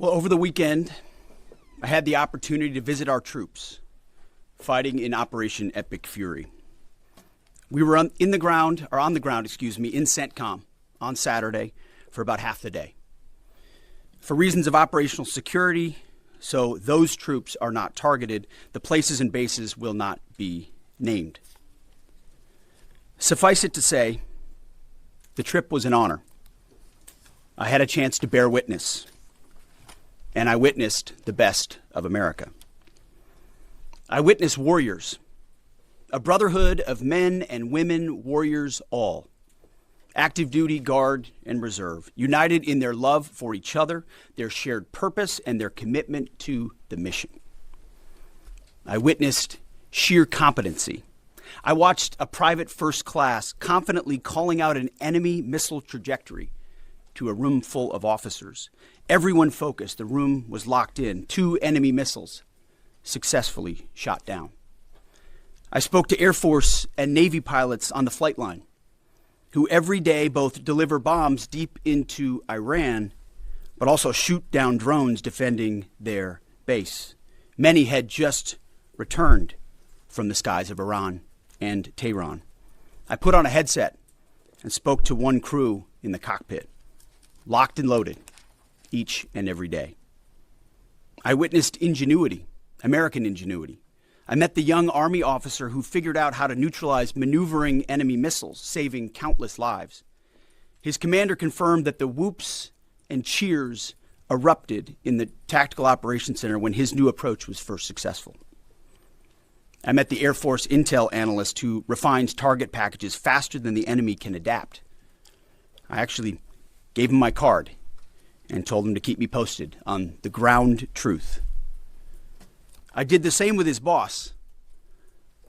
Well, over the weekend, I had the opportunity to visit our troops fighting in Operation Epic Fury. We were on the ground, in CENTCOM on Saturday for about half the day. For reasons of operational security, so those troops are not targeted, the places and bases will not be named. Suffice it to say, the trip was an honor. I had a chance to bear witness, and I witnessed the best of America. I witnessed warriors, a brotherhood of men and women, warriors all, active duty, guard, and reserve, united in their love for each other, their shared purpose, and their commitment to the mission. I witnessed sheer competency. I watched a private first class confidently calling out an enemy missile trajectory to a room full of officers. Everyone focused. The room was locked in. 2 enemy missiles successfully shot down. I spoke to Air Force and Navy pilots on the flight line who every day both deliver bombs deep into Iran, but also shoot down drones defending their base. Many had just returned from the skies of Iran and Tehran. I put on a headset and spoke to one crew in the cockpit, locked and loaded, each and every day. I witnessed ingenuity, American ingenuity. I met the young Army officer who figured out how to neutralize maneuvering enemy missiles, saving countless lives. His commander confirmed that the whoops and cheers erupted in the Tactical Operations Center when his new approach was first successful. I met the Air Force intel analyst who refines target packages faster than the enemy can adapt. I actually gave him my card and told him to keep me posted on the ground truth. I did the same with his boss,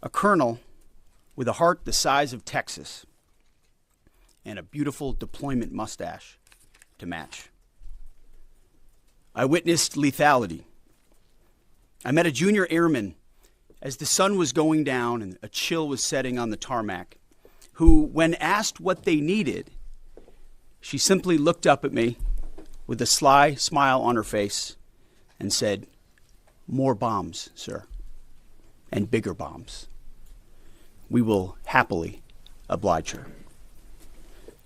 a colonel with a heart the size of Texas and a beautiful deployment mustache to match. I witnessed lethality. I met a junior airman as the sun was going down and a chill was setting on the tarmac, who, when asked what they needed, she simply looked up at me with a sly smile on her face and said, "More bombs, sir, and bigger bombs. We will happily oblige her."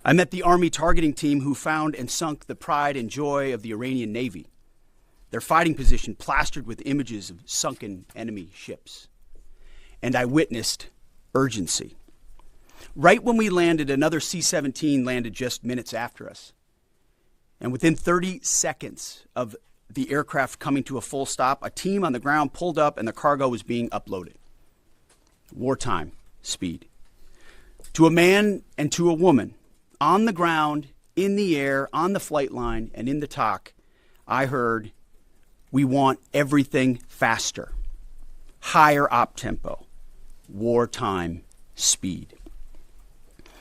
I met the Army targeting team who found and sunk the pride and joy of the Iranian Navy, their fighting position plastered with images of sunken enemy ships. And I witnessed urgency. Right when we landed, another C-17 landed just minutes after us. And within 30 seconds of the aircraft coming to a full stop, a team on the ground pulled up and the cargo was being uploaded. Wartime speed. To a man and to a woman, on the ground, in the air, on the flight line, and in the TOC, I heard, "We want everything faster, higher op tempo, wartime speed."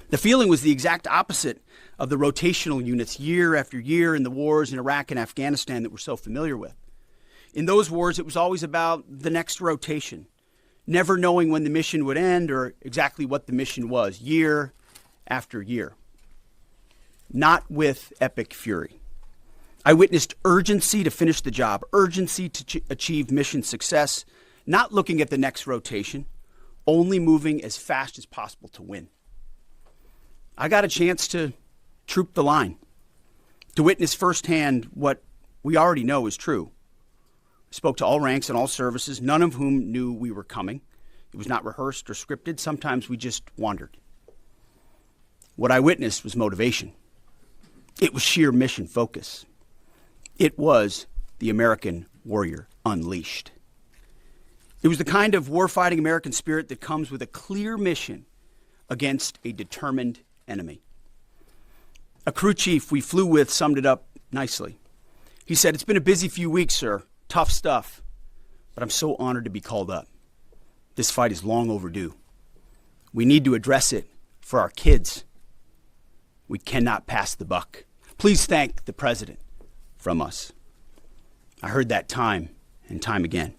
The feeling was the exact opposite of the rotational units year after year in the wars in Iraq and Afghanistan that we're so familiar with. In those wars, it was always about the next rotation, never knowing when the mission would end or exactly what the mission was, year after year. Not with Epic Fury. I witnessed urgency to finish the job, urgency to achieve mission success, not looking at the next rotation, only moving as fast as possible to win. I got a chance to troop the line, to witness firsthand what we already know is true. I spoke to all ranks and all services, none of whom knew we were coming. It was not rehearsed or scripted. Sometimes we just wandered. What I witnessed was motivation. It was sheer mission focus. It was the American warrior unleashed. It was the kind of warfighting American spirit that comes with a clear mission against a determined enemy. A crew chief we flew with summed it up nicely. He said, "It's been a busy few weeks, sir. Tough stuff. But I'm so honored to be called up. This fight is long overdue. We need to address it for our kids. We cannot pass the buck. Please thank the president from us." I heard that time and time again.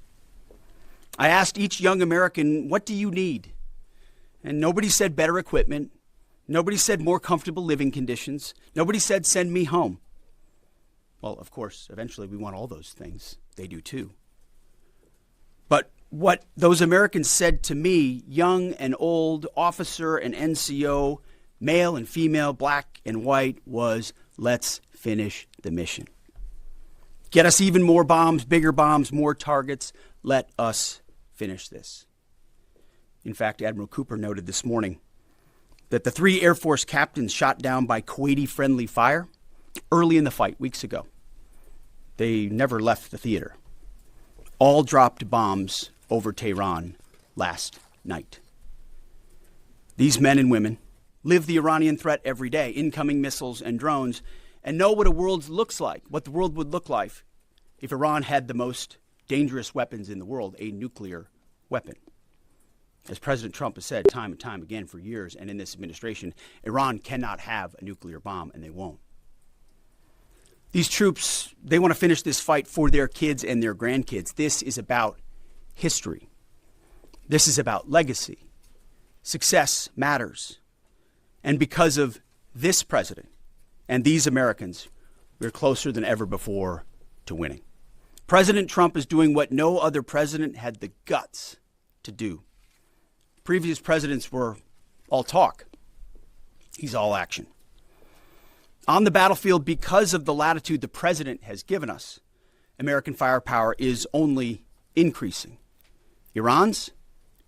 I asked each young American, "What do you need?" And nobody said better equipment. Nobody said more comfortable living conditions. Nobody said, "Send me home." Well, of course, eventually we want all those things. They do too. But what those Americans said to me, young and old, officer and NCO, male and female, black and white, was, let's finish the mission. Get us even more bombs, bigger bombs, more targets. Let us finish this. In fact, Admiral Cooper noted this morning that the 3 Air Force captains shot down by Kuwaiti-friendly fire early in the fight, weeks ago. They never left the theater. All dropped bombs over Tehran last night. These men and women live the Iranian threat every day, incoming missiles and drones, and know what a world looks like, what the world would look like if Iran had the most dangerous weapons in the world, a nuclear weapon. As President Trump has said time and time again for years, and in this administration, Iran cannot have a nuclear bomb, and they won't. These troops, they want to finish this fight for their kids and their grandkids. This is about history. This is about legacy. Success matters. And because of this president and these Americans, we're closer than ever before to winning. President Trump is doing what no other president had the guts to do. Previous presidents were all talk. He's all action. On the battlefield, because of the latitude the president has given us, American firepower is only increasing. Iran's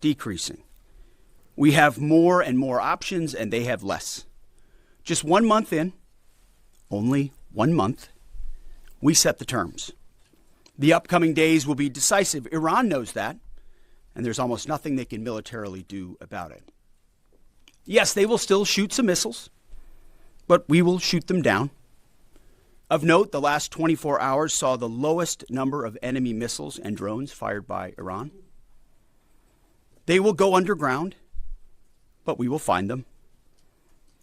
decreasing. We have more and more options, and they have less. Just 1 month in, only 1 month, we set the terms. The upcoming days will be decisive. Iran knows that, and there's almost nothing they can militarily do about it. Yes, they will still shoot some missiles, but we will shoot them down. Of note, the last 24 hours saw the lowest number of enemy missiles and drones fired by Iran. They will go underground, but we will find them.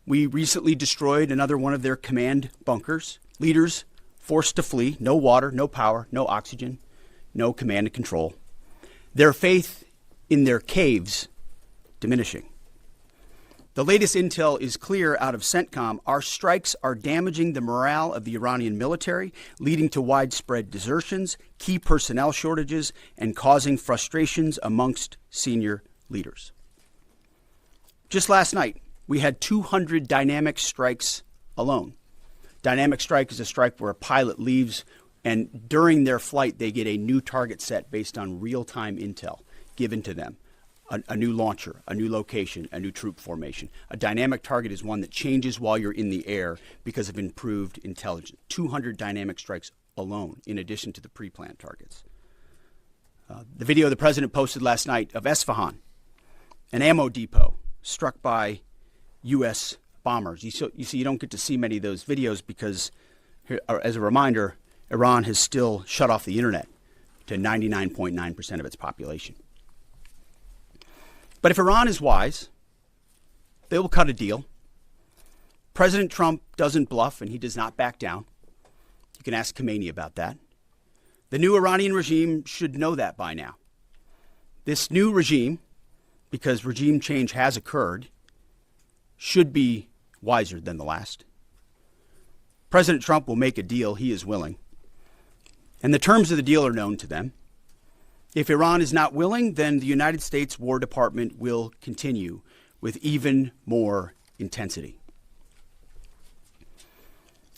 We recently destroyed another one of their command bunkers. Leaders forced to flee. No water, no power, no oxygen, no command and control. Their faith in their caves diminishing. The latest intel is clear out of CENTCOM. Our strikes are damaging the morale of the Iranian military, leading to widespread desertions, key personnel shortages, and causing frustrations amongst senior leaders. Just last night, we had 200 dynamic strikes alone. Dynamic strike is a strike where a pilot leaves, and during their flight, they get a new target set based on real-time intel given to them. A new launcher, a new location, a new troop formation. A dynamic target is one that changes while you're in the air because of improved intelligence. 200 dynamic strikes alone, in addition to the pre-planned targets. The video the president posted last night of Esfahan, an ammo depot struck by U.S. bombers. You see, you don't get to see many of those videos because, as a reminder, Iran has still shut off the internet to 99.9% of its population. But if Iran is wise, they will cut a deal. President Trump doesn't bluff, and he does not back down. You can ask Khomeini about that. The new Iranian regime should know that by now. This new regime, because regime change has occurred, should be wiser than the last. President Trump will make a deal. He is willing. And the terms of the deal are known to them. If Iran is not willing, then the United States War Department will continue with even more intensity.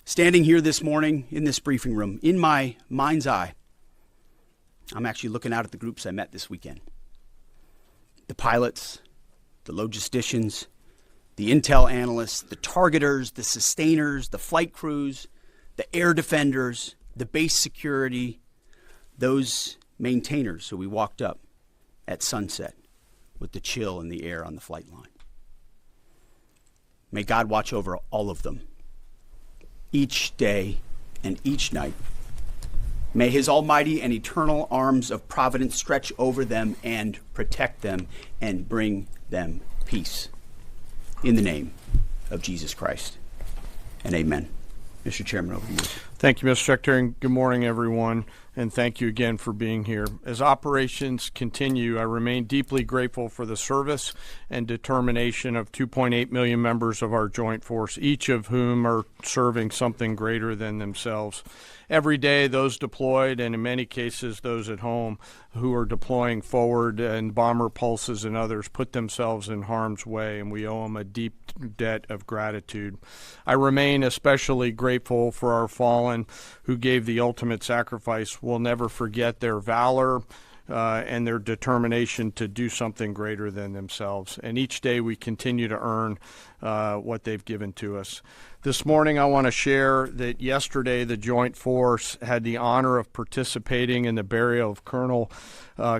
Standing here this morning in this briefing room, in my mind's eye, I'm actually looking out at the groups I met this weekend. The pilots, the logisticians, the intel analysts, the targeters, the sustainers, the flight crews, the air defenders, the base security, those maintainers who we walked up at sunset with the chill in the air on the flight line. May God watch over all of them each day and each night. May his almighty and eternal arms of providence stretch over them and protect them and bring them peace. In the name of Jesus Christ. And amen. Mr. Chairman, over to you. Thank you, Mr. Secretary, and good morning, everyone. and thank you again for being here. As operations continue, I remain deeply grateful for the service and determination of 2.8 million members of our joint force, each of whom are serving something greater than themselves. Every day, those deployed, and in many cases, those at home who are deploying forward, and bomber pulses and others, put themselves in harm's way, and we owe them a deep debt of gratitude. I remain especially grateful for our fallen who gave the ultimate sacrifice. We'll never forget their valor and their determination to do something greater than themselves. And each day we continue to earn what they've given to us. This morning I want to share that yesterday the Joint Force had the honor of participating in the burial of Colonel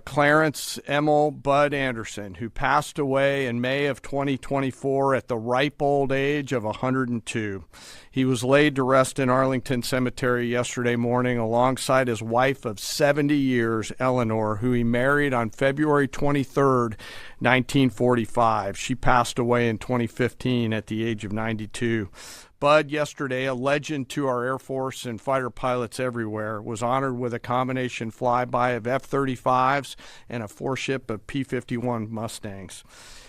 Clarence Emil Bud Anderson, who passed away in May of 2024 at the ripe old age of 102. He was laid to rest in Arlington Cemetery yesterday morning alongside his wife of 70 years, Eleanor, who he married on February 23rd, 1945. She passed away in 2015 at the age of 92. Bud, yesterday, a legend to our Air Force and fighter pilots everywhere, was honored with a combination flyby of F-35s and a four-ship of P-51 Mustangs.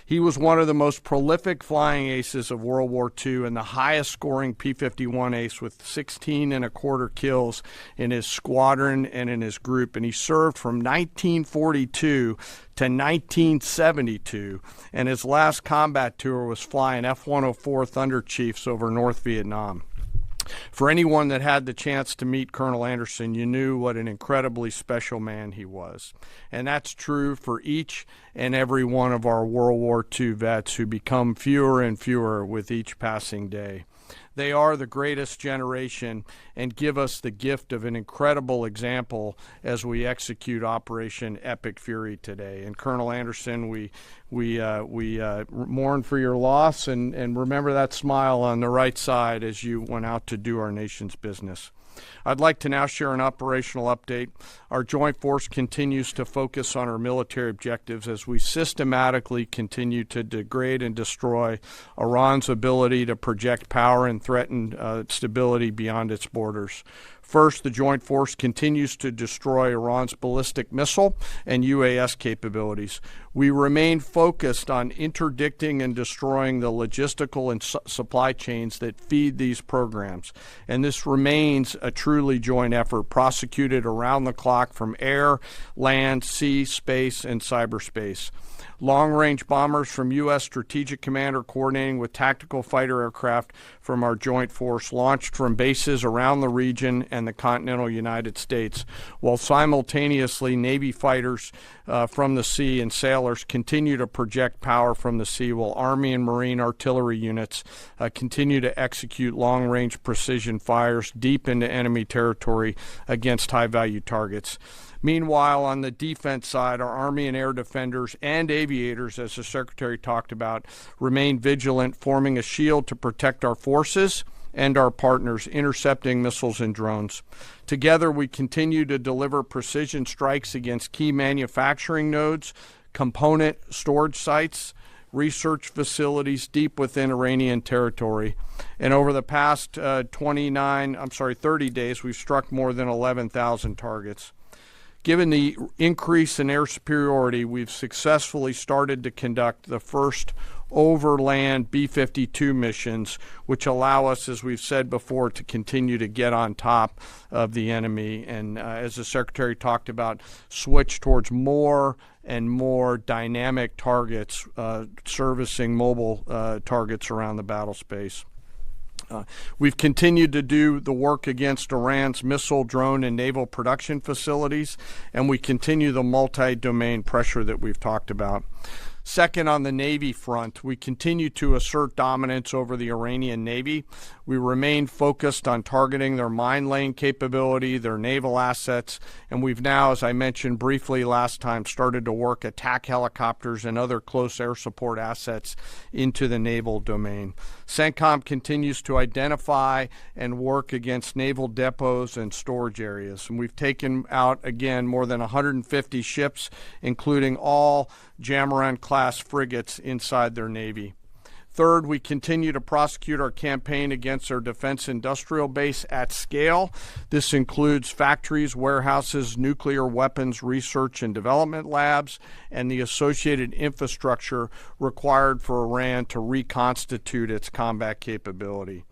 He was one of the most prolific flying aces of World War II and the highest-scoring P-51 ace with 16 and a quarter kills in his squadron and in his group. And he served from 1942 to 1972, and his last combat tour was flying F-104 Thunder Chiefs over North Vietnam. For anyone that had the chance to meet Colonel Anderson, you knew what an incredibly special man he was. And that's true for each and every one of our World War II vets who become fewer and fewer with each passing day. They are the greatest generation and give us the gift of an incredible example as we execute Operation Epic Fury today. And Colonel Anderson, we mourn for your loss and remember that smile on the right side as you went out to do our nation's business. I'd like to now share an operational update. Our Joint Force continues to focus on our military objectives as we systematically continue to degrade and destroy Iran's ability to project power and threaten stability beyond its borders. First, the Joint Force continues to destroy Iran's ballistic missile and UAS capabilities. We remain focused on interdicting and destroying the logistical and supply chains that feed these programs. And this remains a truly joint effort prosecuted around the clock from air, land, sea, space, and cyberspace. Long-range bombers from U.S. Strategic Command are coordinating with tactical fighter aircraft from our Joint Force launched from bases around the region and the continental United States, while simultaneously Navy fighters from the sea and sailors continue to project power from the sea, while Army and Marine artillery units continue to execute long-range precision fires deep into enemy territory against high-value targets. Meanwhile, on the defense side, our Army and air defenders and aviators, as the Secretary talked about, remain vigilant, forming a shield to protect our forces and our partners, intercepting missiles and drones. Together, we continue to deliver precision strikes against key manufacturing nodes, component storage sites, research facilities deep within Iranian territory. And over the past 30 days, we've struck more than 11,000 targets. Given the increase in air superiority, we've successfully started to conduct the first overland B-52 missions, which allow us, as we've said before, to continue to get on top of the enemy. And as the Secretary talked about, switch towards more and more dynamic targets, servicing mobile targets around the battle space. We've continued to do the work against Iran's missile, drone, and naval production facilities, and we continue the multi-domain pressure that we've talked about. Second, on the Navy front, we continue to assert dominance over the Iranian Navy. We remain focused on targeting their mine-laying capability, their naval assets, and we've now, as I mentioned briefly last time, started to work attack helicopters and other close air support assets into the naval domain. CENTCOM continues to identify and work against naval depots and storage areas. And we've taken out, again, more than 150 ships, including all Jamaran-class frigates inside their Navy. Third, we continue to prosecute our campaign against our defense industrial base at scale. This includes factories, warehouses, nuclear weapons research and development labs, and the associated infrastructure required for Iran to reconstitute its combat capability.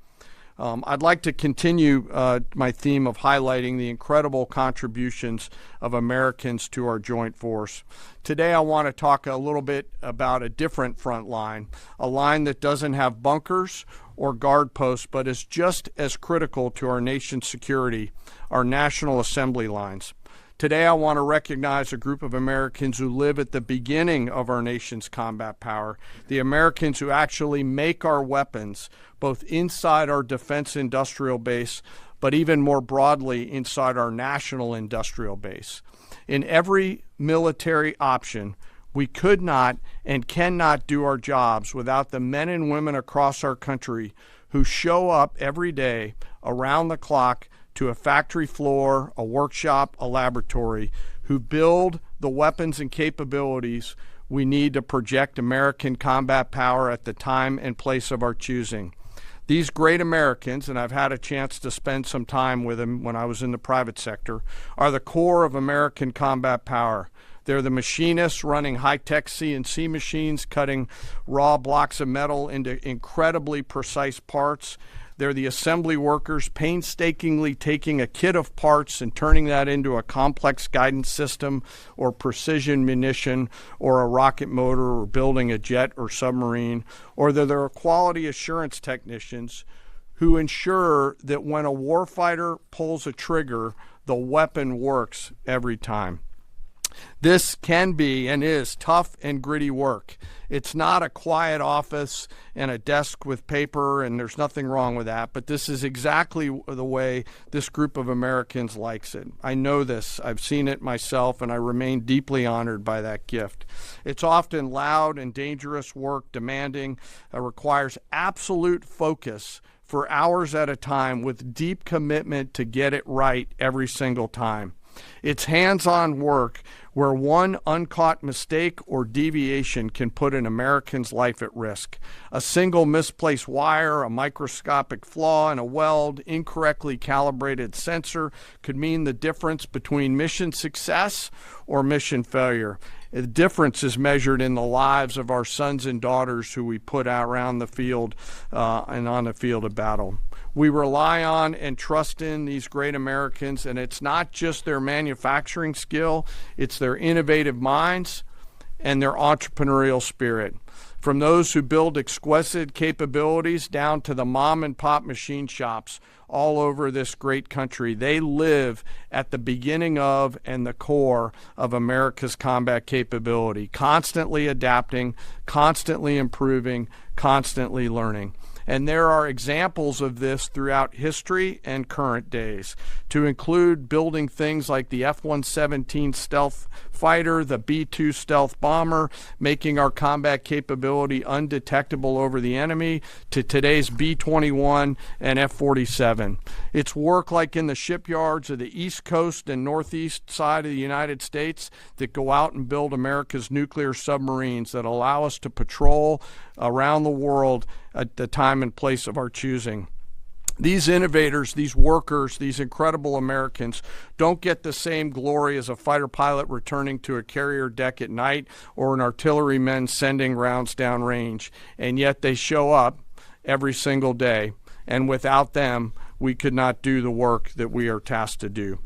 I'd like to continue my theme of highlighting the incredible contributions of Americans to our joint force. Today I want to talk a little bit about a different front line, a line that doesn't have bunkers or guard posts, but is just as critical to our nation's security, our National Assembly lines. Today I want to recognize a group of Americans who live at the beginning of our nation's combat power, the Americans who actually make our weapons, both inside our defense industrial base, but even more broadly inside our national industrial base. In every military option, we could not and cannot do our jobs without the men and women across our country who show up every day around the clock to a factory floor, a workshop, a laboratory, who build the weapons and capabilities we need to project American combat power at the time and place of our choosing. These great Americans, and I've had a chance to spend some time with them when I was in the private sector, are the core of American combat power. They're the machinists running high-tech CNC machines, cutting raw blocks of metal into incredibly precise parts. They're the assembly workers painstakingly taking a kit of parts and turning that into a complex guidance system or precision munition or a rocket motor or building a jet or submarine. Or they're quality assurance technicians who ensure that when a warfighter pulls a trigger, the weapon works every time. This can be and is tough and gritty work. It's not a quiet office and a desk with paper, and there's nothing wrong with that, but this is exactly the way this group of Americans likes it. I know this. I've seen it myself, and I remain deeply honored by that gift. It's often loud and dangerous work, demanding, requires absolute focus for hours at a time with deep commitment to get it right every single time. It's hands-on work where one uncaught mistake or deviation can put an American's life at risk. A single misplaced wire, a microscopic flaw in a weld, incorrectly calibrated sensor could mean the difference between mission success or mission failure. The difference is measured in the lives of our sons and daughters who we put out around the field and on the field of battle. We rely on and trust in these great Americans, and it's not just their manufacturing skill, it's their innovative minds and their entrepreneurial spirit. From those who build exquisite capabilities down to the mom and pop machine shops all over this great country, they live at the beginning of and the core of America's combat capability, constantly adapting, constantly improving, constantly learning. And there are examples of this throughout history and current days, to include building things like the F-117 stealth fighter, the B-2 stealth bomber, making our combat capability undetectable over the enemy, to today's B-21 and F-47. It's work like in the shipyards of the East Coast and Northeast side of the United States that go out and build America's nuclear submarines that allow us to patrol around the world at the time and place of our choosing. These innovators, these workers, these incredible Americans don't get the same glory as a fighter pilot returning to a carrier deck at night or an artilleryman sending rounds downrange, and yet they show up every single day, and without them, we could not do the work that we are tasked to do.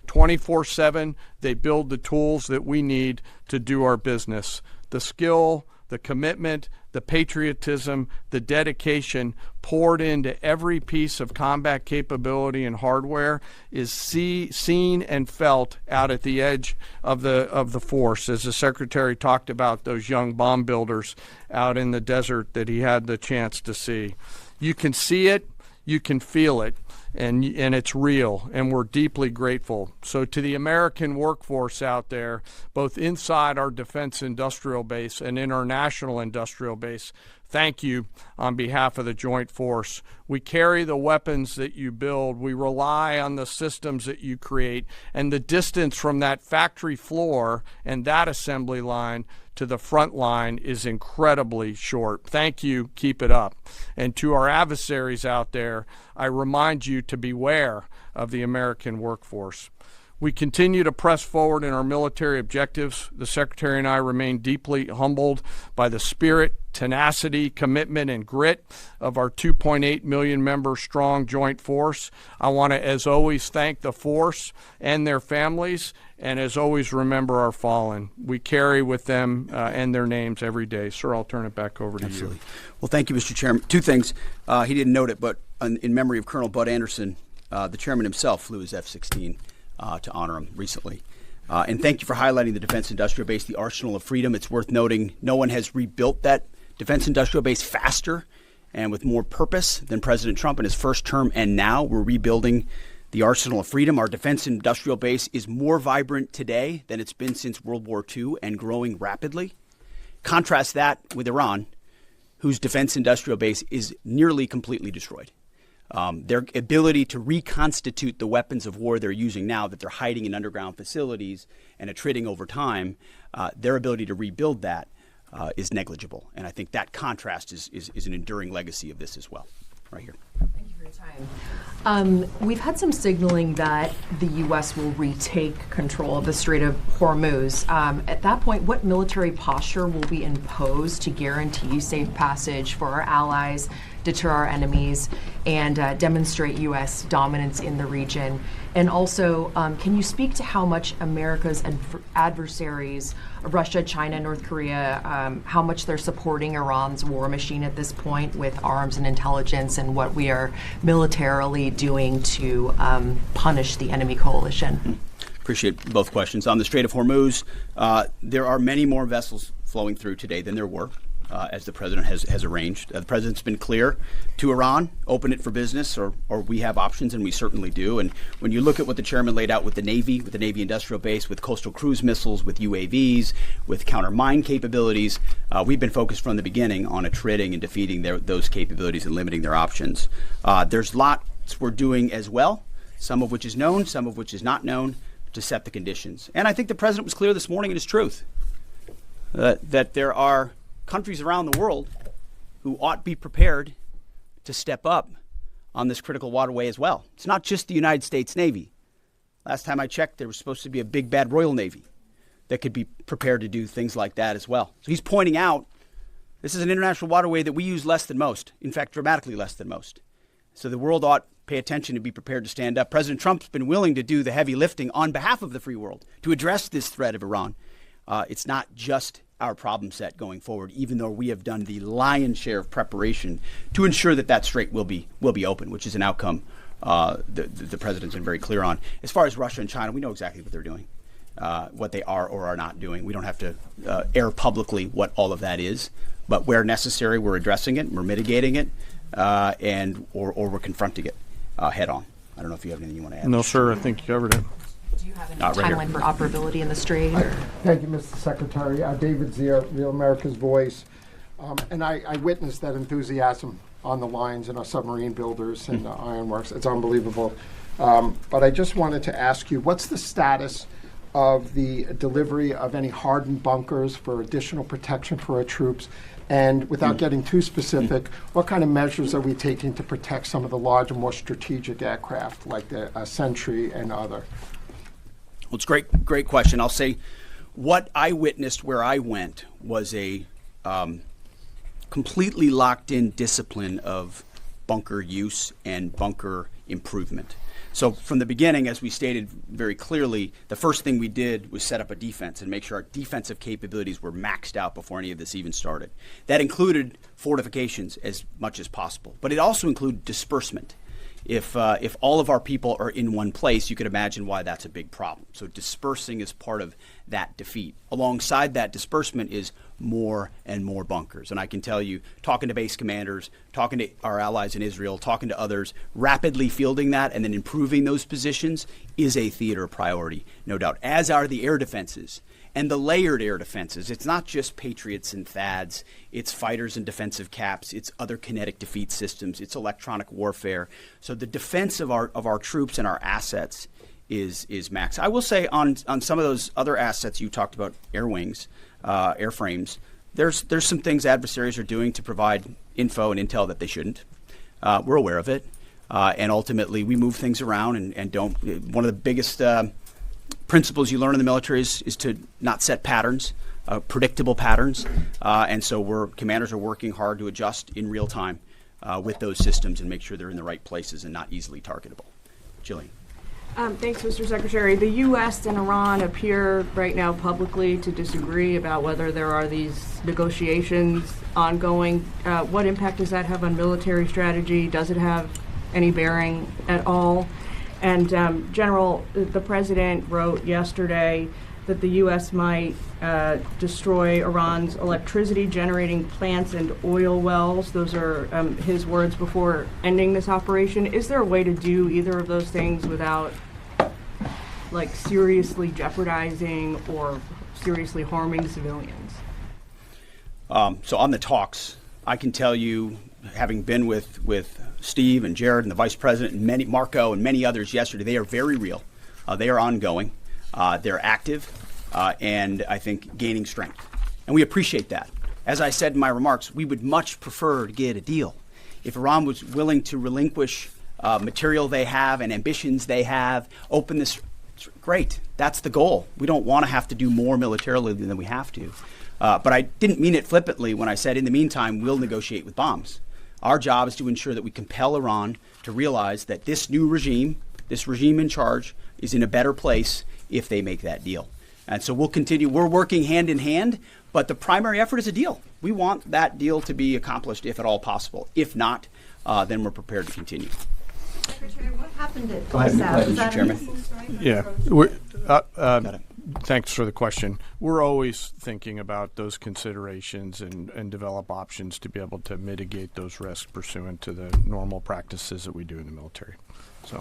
24/7, they build the tools that we need to do our business. The skill, the commitment, the patriotism, the dedication poured into every piece of combat capability and hardware is seen and felt out at the edge of the force, as the Secretary talked about those young bomb builders out in the desert that he had the chance to see. You can see it, you can feel it, and it's real, and we're deeply grateful. So to the American workforce out there, both inside our defense industrial base and in our national industrial base, thank you on behalf of the Joint Force. We carry the weapons that you build. We rely on the systems that you create, and the distance from that factory floor and that assembly line to the front line is incredibly short. Thank you. Keep it up. And to our adversaries out there, I remind you to beware of the American workforce. We continue to press forward in our military objectives. The Secretary and I remain deeply humbled by the spirit, tenacity, commitment, and grit of our 2.8 million member strong joint force. I want to, as always, thank the force and their families, and as always, remember our fallen. We carry with them and their names every day. Sir, I'll turn it back over to you. Well, thank you, Mr. Chairman. Two things. He didn't note it, but in memory of Colonel Bud Anderson, the chairman himself flew his F-16 to honor him recently. And thank you for highlighting the Defense Industrial Base, the arsenal of freedom. It's worth noting no one has rebuilt that Defense Industrial Base faster and with more purpose than President Trump in his first term. And now we're rebuilding the arsenal of freedom. Our Defense Industrial Base is more vibrant today than it's been since World War II and growing rapidly. Contrast that with Iran, whose Defense Industrial Base is nearly completely destroyed. Their ability to reconstitute the weapons of war they're using now that they're hiding in underground facilities and attriting over time, their ability to rebuild that is negligible. And I think that contrast is an enduring legacy of this as well, right here. Thank you for your time. We've had some signaling that the U.S. will retake control of the Strait of Hormuz. At that point, what military posture will be imposed to guarantee safe passage for our allies, deter our enemies, and demonstrate U.S. dominance in the region? And also, can you speak to how much America's adversaries, Russia, China, North Korea, how much they're supporting Iran's war machine at this point with arms and intelligence, and what we are militarily doing to punish the enemy coalition? Appreciate both questions. On the Strait of Hormuz, there are many more vessels flowing through today than there were. As the president has arranged. The president's been clear to Iran, open it for business, or we have options, and we certainly do. And when you look at what the chairman laid out with the Navy industrial base, with coastal cruise missiles, with UAVs, with counter mine capabilities, we've been focused from the beginning on attriting and defeating those capabilities and limiting their options. There's lots we're doing as well, some of which is known, some of which is not known, to set the conditions. And I think the president was clear this morning in his truth that there are countries around the world who ought to be prepared to step up on this critical waterway as well. It's not just the United States Navy. Last time I checked, there was supposed to be a big bad Royal Navy that could be prepared to do things like that as well. So he's pointing out this is an international waterway that we use less than most, in fact, dramatically less than most. So the world ought to pay attention and be prepared to stand up. President Trump's been willing to do the heavy lifting on behalf of the free world to address this threat of Iran. It's not just our problem set going forward, even though we have done the lion's share of preparation to ensure that strait will be open, which is an outcome the president's been very clear on. As far as Russia and China, we know exactly what they're doing, what they are or are not doing. We don't have to air publicly what all of that is, but where necessary, we're addressing it, we're mitigating it, or we're confronting it head on. I don't know if you have anything you want to add. No, sir. I think you covered it. Do you have any timeline for operability in the Strait? Thank you, Mr. Secretary. David Zier, Real America's Voice. And I witnessed that enthusiasm on the lines and our submarine builders and ironworks. It's unbelievable. But I just wanted to ask you, what's the status of the delivery of any hardened bunkers for additional protection for our troops? And without getting too specific, what kind of measures are we taking to protect some of the larger, more strategic aircraft like the Sentry and other? Well, it's a great question. I'll say what I witnessed where I went was a completely locked-in discipline of bunker use and bunker improvement. So from the beginning, as we stated very clearly, the first thing we did was set up a defense and make sure our defensive capabilities were maxed out before any of this even started. That included fortifications as much as possible, but it also included disbursement. If all of our people are in one place, you could imagine why that's a big problem. So dispersing is part of that defeat. Alongside that disbursement is more and more bunkers. And I can tell you, talking to base commanders, talking to our allies in Israel, talking to others, rapidly fielding that and then improving those positions is a theater priority, no doubt, as are the air defenses and the layered air defenses. It's not just Patriots and THAADs. It's fighters and defensive caps. It's other kinetic defeat systems. It's electronic warfare. So the defense of our troops and our assets is max. I will say on some of those other assets you talked about, air wings, airframes, there's some things adversaries are doing to provide info and intel that they shouldn't. We're aware of it. And ultimately, we move things around and don't. One of the biggest principles you learn in the military is to not set patterns, predictable patterns. And so commanders are working hard to adjust in real time with those systems and make sure they're in the right places and not easily targetable. Jillian. Thanks, Mr. Secretary. The U.S. and Iran appear right now publicly to disagree about whether there are these negotiations ongoing. What impact does that have on military strategy? Does it have any bearing at all? And General, the President wrote yesterday that the U.S. might destroy Iran's electricity generating plants and oil wells. Those are his words before ending this operation. Is there a way to do either of those things without seriously jeopardizing or seriously harming civilians? So on the talks, I can tell you, having been with Steve and Jared and the Vice President and Marco and many others yesterday, they are very real. They are ongoing. They're active and I think gaining strength. And we appreciate that. As I said in my remarks, we would much prefer to get a deal. If Iran was willing to relinquish material they have and ambitions they have, open this, great. That's the goal. We don't want to have to do more militarily than we have to. But I didn't mean it flippantly when I said, in the meantime, we'll negotiate with bombs. Our job is to ensure that we compel Iran to realize that this new regime, this regime in charge, is in a better place if they make that deal. And so we'll continue. We're working hand in hand, but the primary effort is a deal. We want that deal to be accomplished if at all possible. If not, then we're prepared to continue. Secretary, what happened at FOSAP? Mr. Chairman. Yeah. Thanks for the question. We're always thinking about those considerations and develop options to be able to mitigate those risks pursuant to the normal practices that we do in the military. So.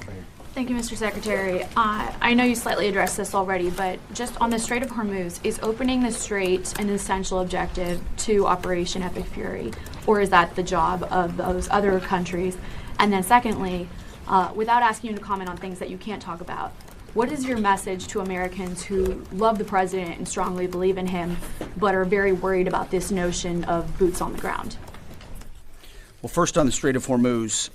Thank you, Mr. Secretary. I know you slightly addressed this already, but just on the Strait of Hormuz, is opening the strait an essential objective to Operation Epic Fury, or is that the job of those other countries? And then secondly, without asking you to comment on things that you can't talk about, what is your message to Americans who love the president and strongly believe in him, but are very worried about this notion of boots on the ground? Well, first on the Strait of Hormuz,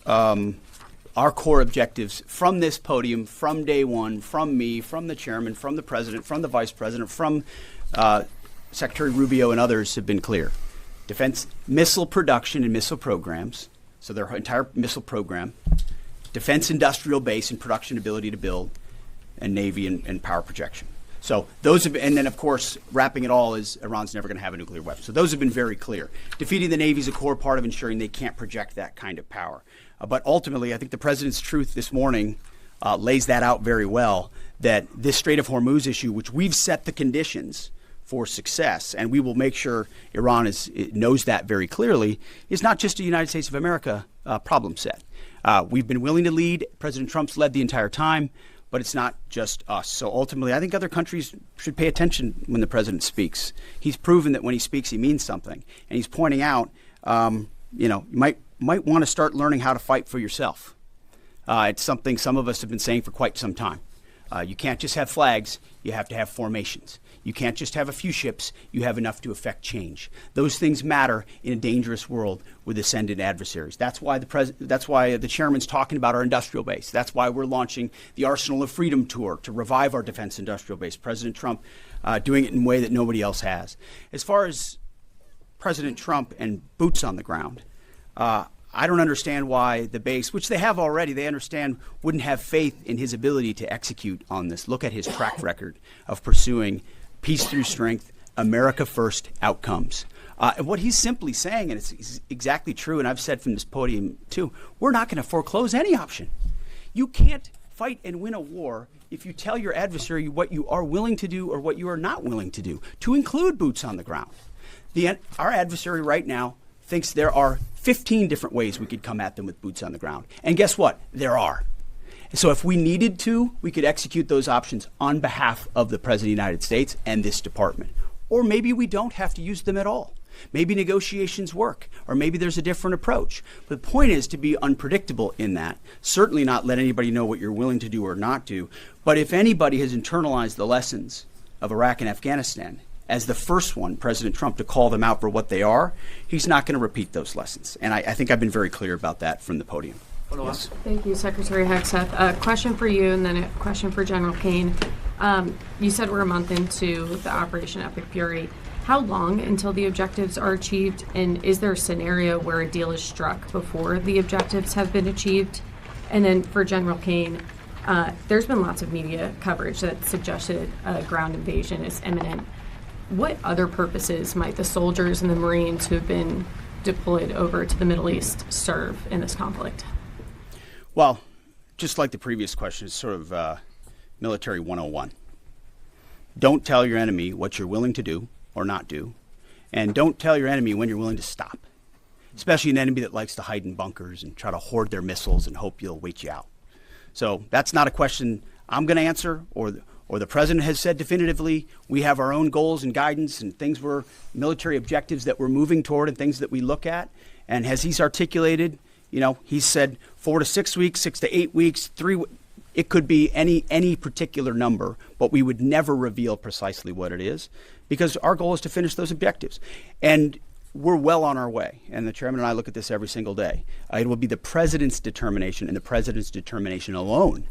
our core objectives from this podium, from day one, from me, from the chairman, from the president, from the vice president, from Secretary Rubio and others have been clear. Defense missile production and missile programs, so their entire missile program, defense industrial base and production ability to build, and Navy and power projection. So those have been, and then of course, wrapping it all is Iran's never going to have a nuclear weapon. So those have been very clear. Defeating the Navy is a core part of ensuring they can't project that kind of power. But ultimately, I think the president's truth this morning lays that out very well, that this Strait of Hormuz issue, which we've set the conditions for success, and we will make sure Iran knows that very clearly, is not just a United States of America problem set. We've been willing to lead. President Trump's led the entire time. But it's not just us. So ultimately, I think other countries should pay attention when the president speaks. He's proven that when he speaks, he means something. And he's pointing out, you might want to start learning how to fight for yourself. It's something some of us have been saying for quite some time. You can't just have flags. You have to have formations. You can't just have a few ships. You have enough to affect change. Those things matter in a dangerous world with ascendant adversaries. That's why the chairman's talking about our industrial base. That's why we're launching the Arsenal of Freedom tour to revive our defense industrial base. President Trump doing it in a way that nobody else has. As far as President Trump and boots on the ground, I don't understand why the base, which they have already, they understand, wouldn't have faith in his ability to execute on this. Look at his track record of pursuing peace through strength, America first outcomes. And what he's simply saying, and it's exactly true, and I've said from this podium too, we're not going to foreclose any option. You can't fight and win a war if you tell your adversary what you are willing to do or what you are not willing to do, to include boots on the ground. Our adversary right now thinks there are 15 different ways we could come at them with boots on the ground. And guess what? There are. So if we needed to, we could execute those options on behalf of the President of the United States and this department. Or maybe we don't have to use them at all. Maybe negotiations work, or maybe there's a different approach. But the point is to be unpredictable in that. Certainly not let anybody know what you're willing to do or not do. But if anybody has internalized the lessons of Iraq and Afghanistan, as the first one, President Trump, to call them out for what they are, he's not going to repeat those lessons. And I think I've been very clear about that from the podium. Yes. Thank you, Secretary Hegseth. A question for you and then a question for General Caine. You said we're a month into the Operation Epic Fury. How long until the objectives are achieved, and is there a scenario where a deal is struck before the objectives have been achieved? And then for General Caine, there's been lots of media coverage that suggested a ground invasion is imminent. What other purposes might the soldiers and the Marines who have been deployed over to the Middle East serve in this conflict? Well, just like the previous question, it's sort of military 101. Don't tell your enemy what you're willing to do or not do, and don't tell your enemy when you're willing to stop, especially an enemy that likes to hide in bunkers and try to hoard their missiles and hope you'll wait you out. So that's not a question I'm going to answer, or the president has said definitively. We have our own goals and guidance and things military objectives that we're moving toward and things that we look at. And as he's articulated, he's said 4 to 6 weeks, 6 to 8 weeks, 3. It could be any particular number, but we would never reveal precisely what it is, because our goal is to finish those objectives. And we're well on our way. And the chairman and I look at this every single day. It will be the president's determination and the president's determination alone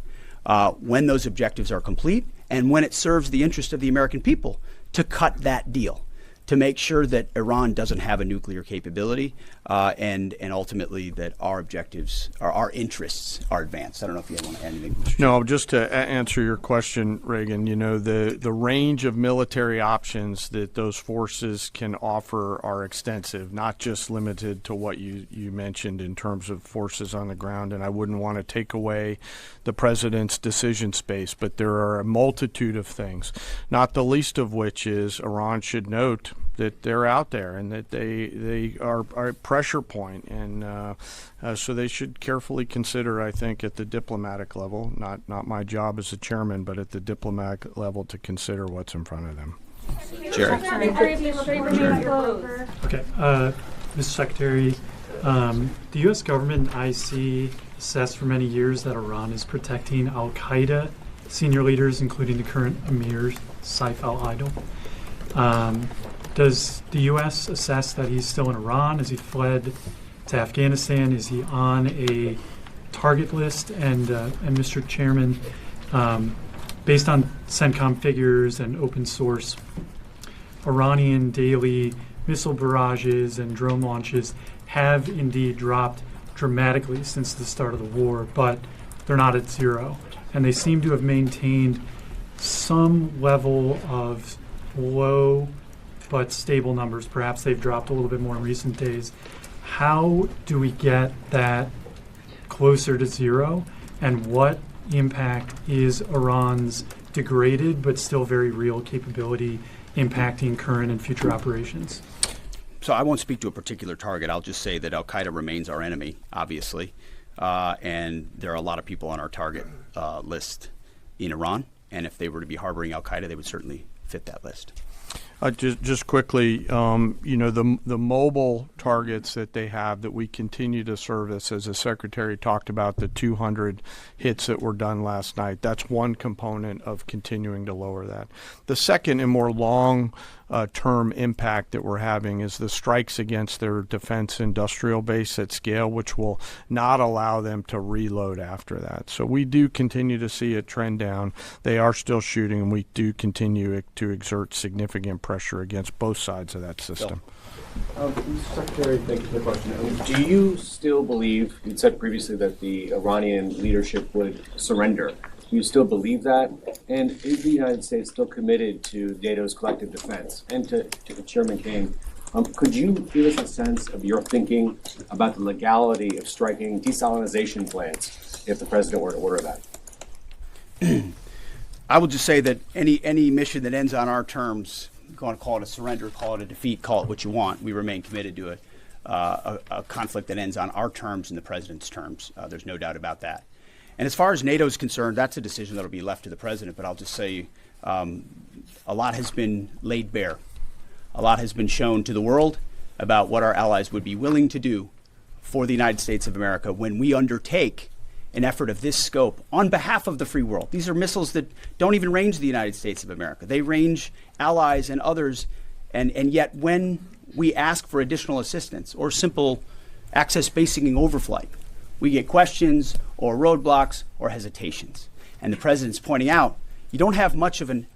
when those objectives are complete and when it serves the interest of the American people to cut that deal, to make sure that Iran doesn't have a nuclear capability, and ultimately that our objectives, our interests are advanced. I don't know if you want to add anything. No, just to answer your question, Reagan, the range of military options that those forces can offer are extensive, not just limited to what you mentioned in terms of forces on the ground. And I wouldn't want to take away the president's decision space, but there are a multitude of things, not the least of which is Iran should note that they're out there and that they are a pressure point, and so they should carefully consider, I think, at the diplomatic level, not my job as a chairman, but at the diplomatic level, to consider what's in front of them. Jerry. Okay, Mr. Secretary, the U.S. government and IC assessed for many years that Iran is protecting al-Qaeda senior leaders, including the current Emir Saif al-Idil. Does the U.S. assess that he's still in Iran? Has he fled to Afghanistan? Is he on a target list? And Mr. Chairman, based on CENTCOM figures and open source, Iranian daily missile barrages and drone launches have indeed dropped dramatically since the start of the war, but they're not at zero. And they seem to have maintained some level of low but stable numbers. Perhaps they've dropped a little bit more in recent days. How do we get that closer to zero? And what impact is Iran's degraded but still very real capability impacting current and future operations? So I won't speak to a particular target. I'll just say that al-Qaeda remains our enemy, obviously. And there are a lot of people on our target list in Iran. And if they were to be harboring al-Qaeda, they would certainly fit that list. Just quickly, the mobile targets that they have that we continue to service, as the Secretary talked about, the 200 hits that were done last night, that's one component of continuing to lower that. The second and more long-term impact that we're having is the strikes against their defense industrial base at scale, which will not allow them to reload after that. So we do continue to see a trend down. They are still shooting, and we do continue to exert significant pressure against both sides of that system. Mr. Secretary, thank you for the question. Do you still believe, you said previously that the Iranian leadership would surrender? Do you still believe that? And is the United States still committed to NATO's collective defense? And to Chairman Caine, could you give us a sense of your thinking about the legality of striking desalinization plants if the president were to order that? I will just say that any mission that ends on our terms, you want to call it a surrender, call it a defeat, call it what you want, we remain committed to a conflict that ends on our terms and the president's terms. There's no doubt about that. And as far as NATO is concerned, that's a decision that will be left to the president. But I'll just say a lot has been laid bare. A lot has been shown to the world about what our allies would be willing to do for the United States of America when we undertake an effort of this scope on behalf of the free world. These are missiles that don't even range the United States of America. They range allies and others, and yet when we ask for additional assistance or simple access basing overflight, we get questions or roadblocks or hesitations. And the president's pointing out, you don't have much of an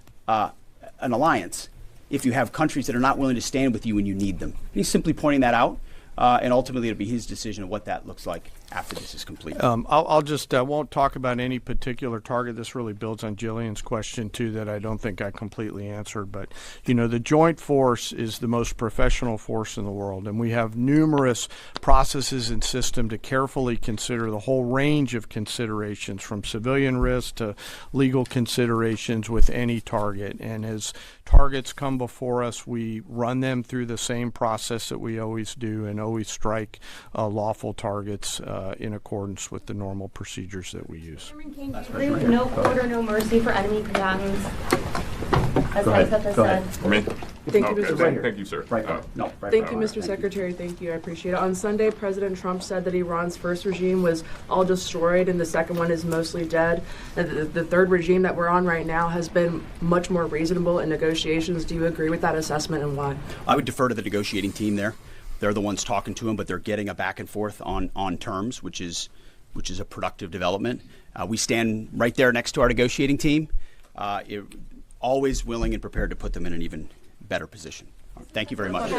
alliance if you have countries that are not willing to stand with you when you need them. And he's simply pointing that out, and ultimately it'll be his decision of what that looks like after this is complete. I'll just won't talk about any particular target. This really builds on Jillian's question too, that I don't think I completely answered. But you know, the Joint Force is the most professional force in the world, and we have numerous processes and systems to carefully consider the whole range of considerations, from civilian risk to legal considerations with any target. And as targets come before us, we run them through the same process that we always do, and always strike lawful targets in accordance with the normal procedures that we use. Chairman Caine, do you agree with no quarter, no mercy for enemy combatants, as Hegseth has said? For me? Thank you, Mr. Secretary. Thank you, sir. Thank you, Mr. Secretary. Thank you. I appreciate it. On Sunday, President Trump said that Iran's first regime was all destroyed and the second one is mostly dead. And the third regime that we're on right now has been much more reasonable in negotiations. Do you agree with that assessment, and why? I would defer to the negotiating team there. They're the ones talking to him, but they're getting a back and forth on terms, which is a productive development. We stand right there next to our negotiating team, always willing and prepared to put them in an even better position. Thank you very much.